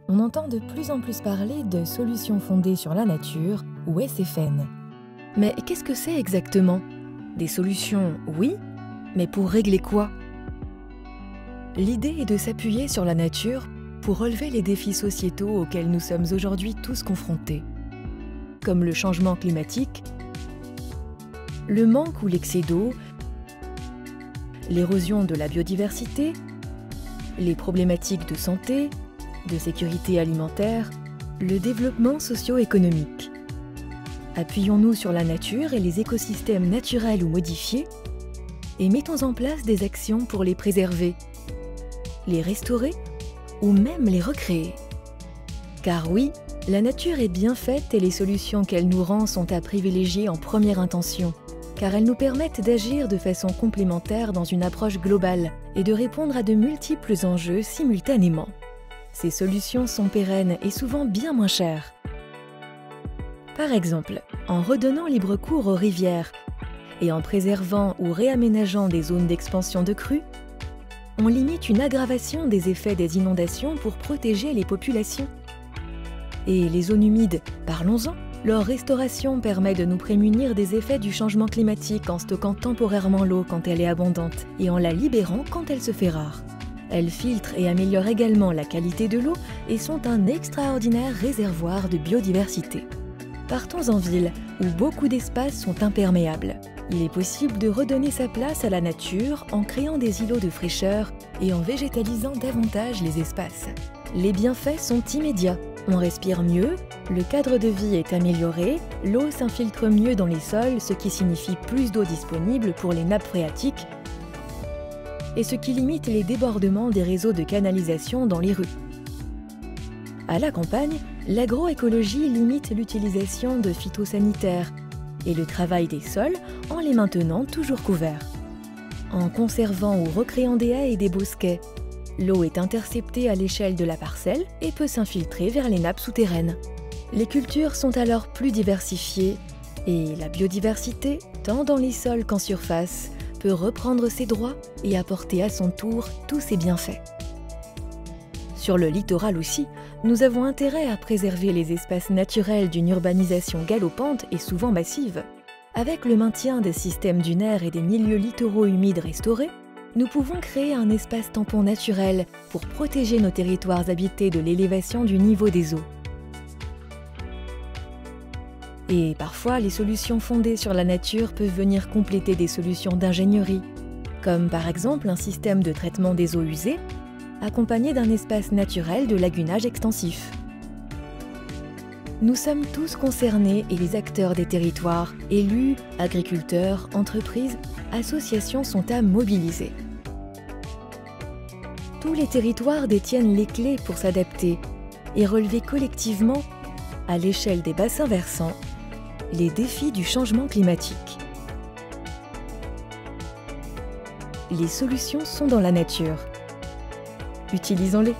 On entend de plus en plus parler de solutions fondées sur la nature, ou SFN. Mais qu'est-ce que c'est exactement? Des solutions, oui, mais pour régler quoi? L'idée est de s'appuyer sur la nature pour relever les défis sociétaux auxquels nous sommes aujourd'hui tous confrontés, comme le changement climatique, le manque ou l'excès d'eau, l'érosion de la biodiversité, les problématiques de santé, de sécurité alimentaire, le développement socio-économique. Appuyons-nous sur la nature et les écosystèmes naturels ou modifiés et mettons en place des actions pour les préserver, les restaurer ou même les recréer. Car oui, la nature est bien faite et les solutions qu'elle nous rend sont à privilégier en première intention, car elles nous permettent d'agir de façon complémentaire dans une approche globale et de répondre à de multiples enjeux simultanément. Ces solutions sont pérennes et souvent bien moins chères. Par exemple, en redonnant libre cours aux rivières et en préservant ou réaménageant des zones d'expansion de crues, on limite une aggravation des effets des inondations pour protéger les populations. Et les zones humides, parlons-en. Leur restauration permet de nous prémunir des effets du changement climatique en stockant temporairement l'eau quand elle est abondante et en la libérant quand elle se fait rare. Elles filtrent et améliorent également la qualité de l'eau et sont un extraordinaire réservoir de biodiversité. Partons en ville, où beaucoup d'espaces sont imperméables. Il est possible de redonner sa place à la nature en créant des îlots de fraîcheur et en végétalisant davantage les espaces. Les bienfaits sont immédiats. On respire mieux, le cadre de vie est amélioré, l'eau s'infiltre mieux dans les sols, ce qui signifie plus d'eau disponible pour les nappes phréatiques et ce qui limite les débordements des réseaux de canalisation dans les rues. À la campagne, l'agroécologie limite l'utilisation de phytosanitaires et le travail des sols en les maintenant toujours couverts. En conservant ou recréant des haies et des bosquets, l'eau est interceptée à l'échelle de la parcelle et peut s'infiltrer vers les nappes souterraines. Les cultures sont alors plus diversifiées et la biodiversité, tant dans les sols qu'en surface, peut reprendre ses droits et apporter à son tour tous ses bienfaits. Sur le littoral aussi, nous avons intérêt à préserver les espaces naturels d'une urbanisation galopante et souvent massive. Avec le maintien des systèmes dunaires et des milieux littoraux humides restaurés, nous pouvons créer un espace tampon naturel pour protéger nos territoires habités de l'élévation du niveau des eaux. Et parfois, les solutions fondées sur la nature peuvent venir compléter des solutions d'ingénierie, comme par exemple un système de traitement des eaux usées, accompagné d'un espace naturel de lagunage extensif. Nous sommes tous concernés et les acteurs des territoires, élus, agriculteurs, entreprises, associations sont à mobiliser. Tous les territoires détiennent les clés pour s'adapter et relever collectivement, à l'échelle des bassins versants, les défis du changement climatique. Les solutions sont dans la nature. Utilisons-les.